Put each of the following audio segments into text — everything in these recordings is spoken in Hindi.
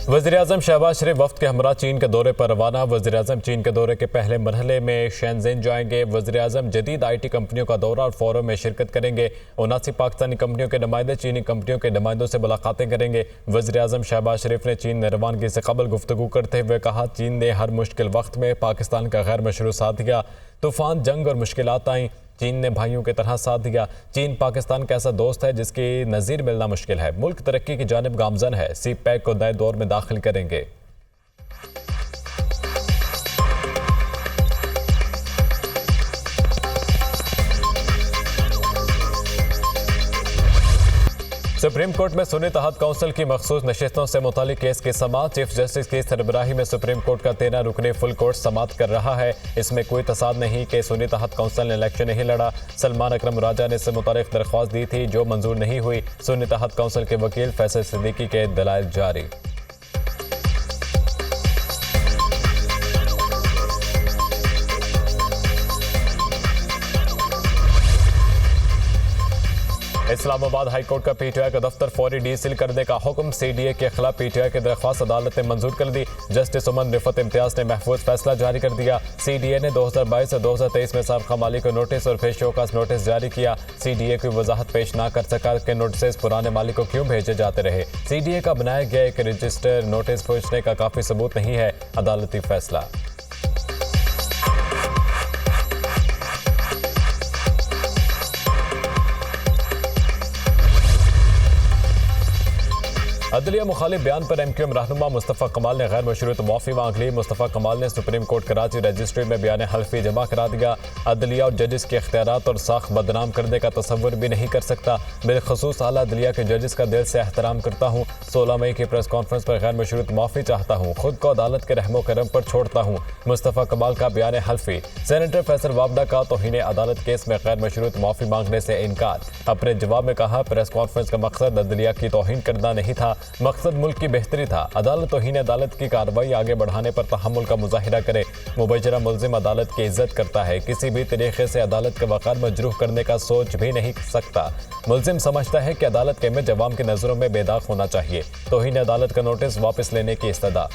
वज़ीर-ए-आज़म शहबाज शरीफ वफ्द के हमरा चीन के दौरे पर रवाना। वज़ीर-ए-आज़म चीन के दौरे के पहले मरहले में शेंज़ेन जाएंगे। वज़ीर-ए-आज़म जदीद IT कंपनियों का दौरा और फोरम में शिरकत करेंगे। 79 पाकिस्तानी कंपनियों के नुमाइंदे चीनी कंपनियों के नुमाइंदों से मुलाकातें करेंगे। वज़ीर-ए-आज़म शहबाज शरीफ ने चीन में रवानगी से कबल गुफ्तगू करते हुए कहा, चीन ने हर मुश्किल वक्त में पाकिस्तान का गैर मशरू साथ दिया। तूफान, जंग और मुश्किलात आई, चीन ने भाइयों की तरह साथ दिया। चीन पाकिस्तान का ऐसा दोस्त है जिसकी नज़ीर मिलना मुश्किल है। मुल्क तरक्की की जानिब गामजन है। CPEC को नए दौर में दाखिल करेंगे। सुप्रीम कोर्ट में सुन्नी तहत काउंसिल की मखसूस नशिस्तों से मुतालिक केस की समाअत। चीफ जस्टिस की सरबराही में सुप्रीम कोर्ट का 13 रुकनी फुल कोर्ट समाअत कर रहा है। इसमें कोई तसाद नहीं कि सुन्नी तहत काउंसिल ने इलेक्शन नहीं लड़ा। सलमान अकरम राजा ने इससे मुतालिक दरख्वास्त दी थी जो मंजूर नहीं हुई। सुन्नी तहत काउंसिल के वकील फैसल सिद्दीकी के दलाइल जारी। इस्लामाबाद हाईकोर्ट का PTI का दफ्तर फौरी डीसील करने का हुक्म। CDA के खिलाफ PTI की दरख्वास्त अदालत ने मंजूर कर दी। जस्टिस उमन रिफत इम्तियाज ने महफूज फैसला जारी कर दिया। CDA ने 2022 से 2023 में साबका मालिक को नोटिस और फिर शोकास नोटिस जारी किया। CDA की वजाहत पेश ना कर सका कि नोटिस पुराने मालिक को क्यों भेजे जाते रहे। CDA का बनाया गया एक रजिस्टर नोटिस पहुंचने का काफी सबूत नहीं है। अदालती फैसला। अदलिया मुखालिफ बयान पर MQM रहनुमा मुस्तफ़ा कमाल ने गैर मशरूत माफ़ी मांग ली। मुस्तफ़ा कमाल ने सुप्रीम कोर्ट कराची रजिस्ट्री में बयान हल्फी जमा करा दिया। अदलिया और जजेस के इख्तियारात और साख बदनाम करने का तस्वुर भी नहीं कर सकता। बिलखसूस आला अदलिया के जजेस का दिल से एहतराम करता हूँ। 16 मई की प्रेस कॉन्फ्रेंस पर गैर मशरूत माफ़ी चाहता हूँ। खुद को अदालत के रहमो करम पर छोड़ता हूँ। मुस्तफ़ा कमाल का बयान हल्फी। सेनेटर फैसल वाबडा का तौहीन अदालत केस में गैर मशरूत माफ़ी मांगने से इनकार। अपने जवाब में कहा, प्रेस कॉन्फ्रेंस का मकसद अदलिया की तौहीन करना नहीं था, मकसद मुल्क की बेहतरी था। अदालत तौहीन अदालत की कार्रवाई आगे बढ़ाने पर तहम्मुल का मुजाहिरा करे। मुबजरा मुल्जिम अदालत की इज्जत करता है, किसी भी तरीके से अदालत का वक़ार मजरूह करने का सोच भी नहीं सकता। मुल्जिम समझता है कि अदालत के इमेज अवाम की नज़रों में बेदाग होना चाहिए। तौहीन अदालत का नोटिस वापस लेने की इस्तदा।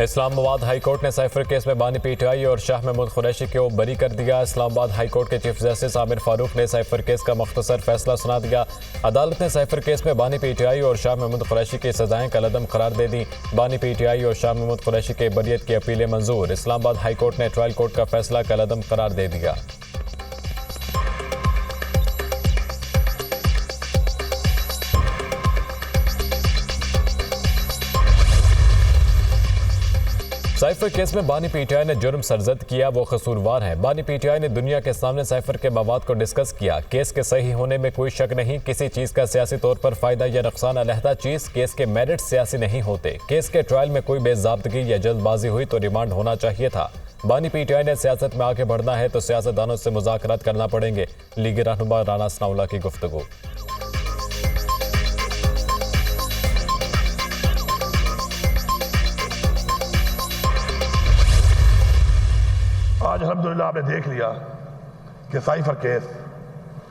इस्लामाबाद हाईकोर्ट ने साइफर केस में बानी PTI और शाह महमूद कुरैशी को बरी कर दिया। इस्लामाबाद हाईकोर्ट के चीफ जस्टिस आमिर फारूक ने साइफर केस का मुख्तसर फैसला सुना दिया। अदालत ने साइफर केस में बानी PTI और शाह महमूद कुरैशी की सजाएं कलअदम करार दे दी। बानी PTI और शाह महमूद कुरैशी के बरियत की अपीलें मंजूर। इस्लामाबाद हाईकोर्ट ने ट्रायल कोर्ट का फैसला कलअदम करार दे दिया। साइफर केस में बानी PTI ने जुर्म सरजद किया, वो कसूरवार है। बानी PTI ने दुनिया के सामने साइफर के मवाद को डिस्कस किया। केस के सही होने में कोई शक नहीं। किसी चीज़ का सियासी तौर पर फायदा या नुकसान अलहदा चीज़। केस के मेरिट सियासी नहीं होते। केस के ट्रायल में कोई बेज़ाब्तगी या जल्दबाजी हुई तो रिमांड होना चाहिए था। बानी PTI ने सियासत में आगे बढ़ना है तो सियासतदानों से मुज़ाकरात करना पड़ेंगे। लीगी रहनुमा राना सनाउल्लाह की गुफ्तगू। आज अल्हम्दुलिल्लाह आपने देख लिया कि साइफर केस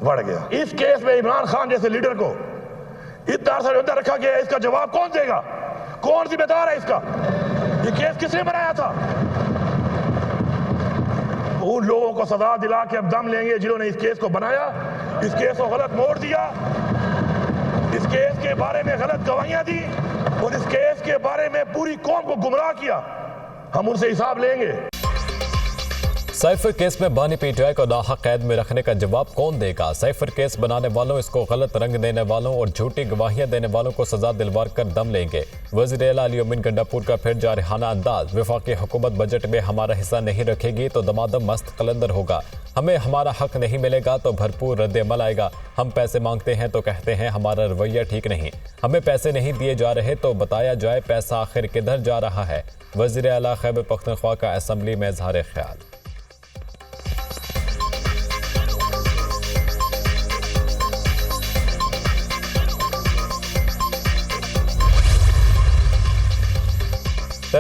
बढ़ गया। इस केस में इमरान खान जैसे लीडर को इतना अरसा अंदर रखा गया। इसका जवाब कौन देगा? कौन जिम्मेदार है इसका? ये केस किसने बनाया था? उन लोगों को सजा दिला के अब दम लेंगे जिन्होंने इस केस को बनाया, इस केस को गलत मोड़ दिया, इस केस के बारे में गलत गवाहियां दी और इस केस के बारे में पूरी कौम को गुमराह किया। हम उनसे हिसाब लेंगे। साइफर केस में बानी PTI को नाहक कैद में रखने का जवाब कौन देगा? साइफर केस बनाने वालों, इसको गलत रंग देने वालों और झूठी गवाहियां देने वालों को सजा दिलवार कर दम लेंगे। वज़ीर आला अली अमीन गंडापुर का फिर जारहाना अंदाज। वफाकी हुकूमत बजट में हमारा हिस्सा नहीं रखेगी तो दमादम मस्त कलंदर होगा। हमें हमारा हक नहीं मिलेगा तो भरपूर रद्द-ए-अमल आएगा। हम पैसे मांगते हैं तो कहते हैं हमारा रवैया ठीक नहीं। हमें पैसे नहीं दिए जा रहे तो बताया जाए पैसा आखिर किधर जा रहा है। वज़ीर आला खैबर पख्तूनख्वा का असम्बली में इज़हार ख्याल।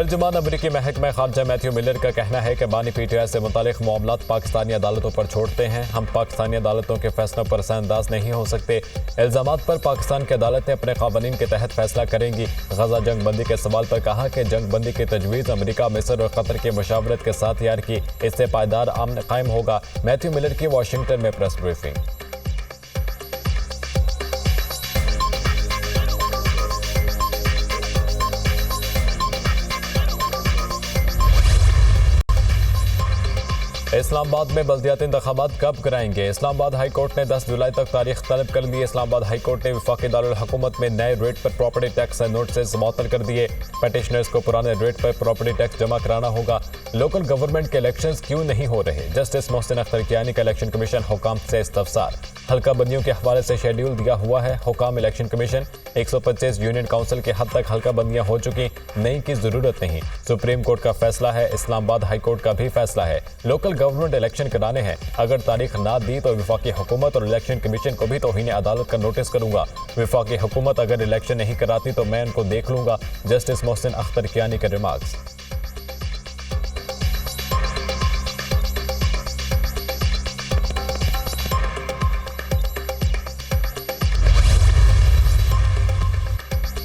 तर्जुमान अमरीकी महकमा खारजा मैथ्यू मिलर का कहना है कि बानी PTI से मुतालिक मामलात पाकिस्तानी अदालतों पर छोड़ते हैं। हम पाकिस्तानी अदालतों के फैसलों पर असरअंदाज नहीं हो सकते। इल्जामात पर पाकिस्तान की अदालतें अपने कानून के तहत फैसला करेंगी। गजा जंग बंदी के सवाल पर कहा कि जंग बंदी की तजवीज़ अमरीका, मिस्र और कतर की मुशावरत के साथ तैयार की। इससे पायदार अमन कायम होगा। मैथ्यू मिलर की वाशिंगटन में प्रेस ब्रीफिंग। इस्लामाबाद में बल्दियाती इंतखाबात कब कराएंगे? इस्लामाबाद हाई कोर्ट ने 10 जुलाई तक तारीख तलब कर ली। इस्लामाबाद हाई कोर्ट ने वफाकी दारुल हुकूमत में नए रेट पर प्रॉपर्टी टैक्स नोटिस मुअत्तल कर दिए। पिटिशनर्स को पुराने रेट पर प्रॉपर्टी टैक्स जमा कराना होगा। लोकल गवर्नमेंट के इलेक्शंस क्यों नहीं हो रहे? जस्टिस मोहसिन अख्तर कियानी का इलेक्शन कमीशन हुकाम से इस्तफसार। हल्का बंदियों के हवाले से शेड्यूल दिया हुआ है हुकाम इलेक्शन कमीशन। 125 यूनियन काउंसिल के हद तक हल्का बंदियां हो चुकी, नई की जरूरत नहीं। सुप्रीम कोर्ट का फैसला है, इस्लामाबाद हाई कोर्ट का भी फैसला है। लोकल गवर्नमेंट इलेक्शन कराने हैं। अगर तारीख ना दी तो वफाकी हुकूमत और इलेक्शन कमीशन को भी तौहीन अदालत का नोटिस करूंगा। वफाकी हुकूमत अगर इलेक्शन नहीं कराती तो मैं उनको देख लूंगा। जस्टिस मोहसिन अख्तर कियानी के रिमार्क्स।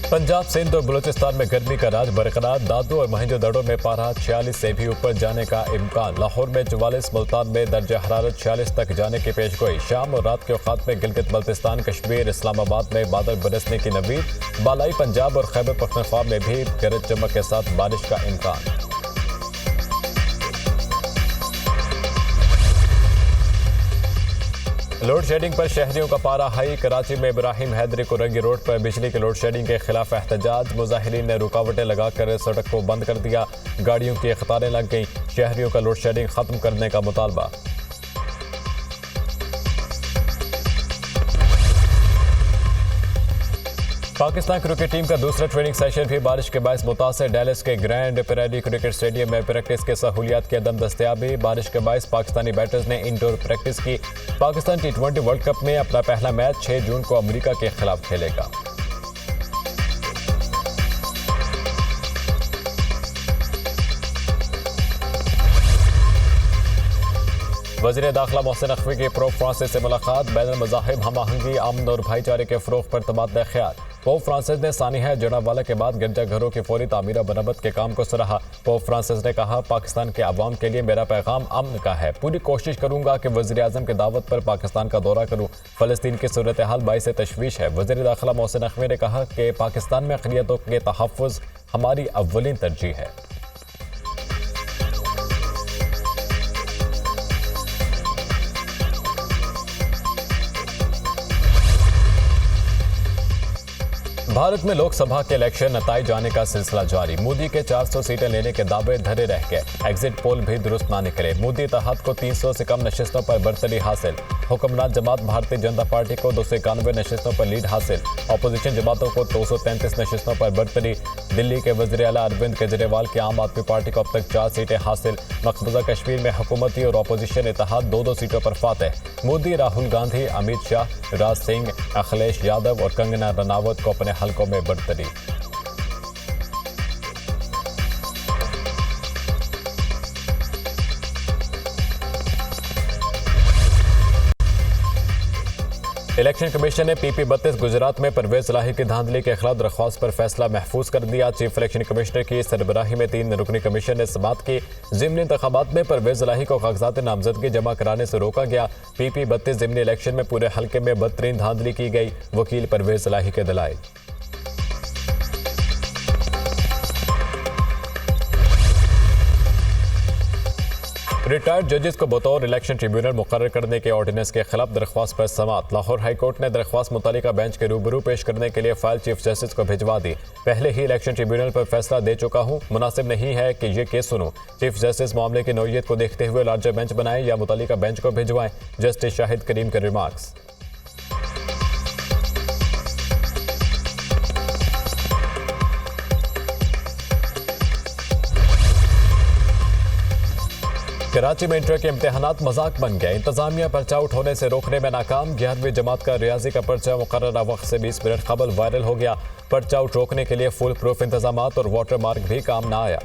पंजाब, सिंध और बलूचिस्तान में गर्मी का राज बरकरार। दादू और मोहनजोदड़ो में पारा 46 से भी ऊपर जाने का इम्कान। लाहौर में 44, मुल्तान में दर्जा हरारत 46 तक जाने की पेशगोई। शाम और रात के औकात में गिलगित बल्तिस्तान, कश्मीर, इस्लामाबाद में बादल बरसने की नवीद। बालाई पंजाब और खैबर पख्तूनख्वा में भी गरज चमक के साथ बारिश का इम्कान। लोड शेडिंग पर शहरियों का पारा हाई। कराची में इब्राहिम हैदरी को रंगी रोड पर बिजली की लोड शेडिंग के खिलाफ एहतजाज। मुजाहिरीन ने रुकावटें लगाकर सड़क को बंद कर दिया। गाड़ियों की कतारें लग गईं। शहरियों का लोड शेडिंग खत्म करने का मुतालबा। पाकिस्तान क्रिकेट टीम का दूसरा ट्रेनिंग सेशन भी बारिश के बायस मुतासर। डेलस के ग्रैंड प्रेरी क्रिकेट स्टेडियम में प्रैक्टिस के सहूलियात की अदम दस्तयाबी। बारिश के बायस पाकिस्तानी बैटर्स ने इंडोर प्रैक्टिस की। पाकिस्तान T20 वर्ल्ड कप में अपना पहला मैच 6 जून को अमेरिका के खिलाफ खेलेगा। वज़ीर दाखिला मोहसिन नकवी की पोप फ्रांसिस से मुलाकात। बैनुल मज़ाहिब हम आहंगी, अमन और भाईचारे के फ़रोग़ पर तबादला ख्याल। पोप फ्रांसिस ने सानिया जनावाला के बाद गिरजाघरों की फौरी तामीर मरम्मत के काम को सराहा। पोप फ्रांसिस ने कहा, पाकिस्तान के अवाम के लिए मेरा पैगाम अमन का है। पूरी कोशिश करूंगा कि वज़ीर आज़म की दावत पर पाकिस्तान का दौरा करूं। फ़लस्तीन की सूरत हाल बाइस तशवीश है। वज़ीर दाखिला मोहसिन नकवी ने कहा कि पाकिस्तान में अक़लियतों के तहफ़्फ़ुज़ हमारी अव्वलीन तरजीह है। भारत में लोकसभा के इलेक्शन नताइज आने का सिलसिला जारी। मोदी के 400 सीटें लेने के दावे धरे रह गए। एग्जिट पोल भी दुरुस्त ना निकले। मोदी इत्तेहाद को 300 से कम नशिस्तों पर बरतरी हासिल। हुक्मरान जमात भारतीय जनता पार्टी को 291 नशिस्तों पर लीड हासिल। अपोजिशन जमातों को 233 नशिस्तों पर बरतरी। दिल्ली के वज़ीर आला अरविंद केजरीवाल की आम आदमी पार्टी को अब तक 4 सीटें हासिल। मकबूजा कश्मीर में हुकूमती और अपोजिशन इत्तेहाद 2-2 सीटों पर फातह। मोदी, राहुल गांधी, अमित शाह, राज सिंह, अखिलेश यादव और कंगना रनावत को अपने हलकों में बरतरी। इलेक्शन कमीशन ने PP32 गुजरात में परवेज इलाही की धांधली के खिलाफ दरख्वास्त पर फैसला महफूज कर दिया। चीफ इलेक्शन कमिश्नर की सरबराही में 3 रुकनी कमीशन ने समाअत की। ज़िमनी इंतखाबात में परवेज इलाही को कागजात नामजदगी जमा कराने से रोका गया। PP32 ज़िमनी इलेक्शन में पूरे हल्के में बदतरीन धांधली की गई। वकील परवेज इलाही के दलाइल। रिटायर्ड जजेस को बतौर इलेक्शन ट्रिब्यूनल मुकर्रर करने के ऑर्डिनेंस के खिलाफ दरख्वास्त पर समाअत। लाहौर हाई कोर्ट ने दरख्वास्त मुतल्लिका बेंच के रूबरू पेश करने के लिए फाइल चीफ जस्टिस को भिजवा दी। पहले ही इलेक्शन ट्रिब्यूनल पर फैसला दे चुका हूं, मुनासिब नहीं है कि ये केस सुनूं। चीफ जस्टिस मामले की नौयत को देखते हुए लार्जर बेंच बनाएं या मुतल्लिका बेंच को भिजवाएं। जस्टिस शाहिद करीम के रिमार्क्स। कराची में इंटर के इम्तिहानात मजाक बन गए। इंतजामिया पर्चा आउट होने से रोकने में नाकाम। 11वीं जमात का रियाजी का पर्चा मुकर्ररा वक्त से 20 मिनट कबल वायरल हो गया। पर्चा आउट रोकने के लिए फुल प्रूफ इंतजाम और वाटर मार्क भी काम न आया।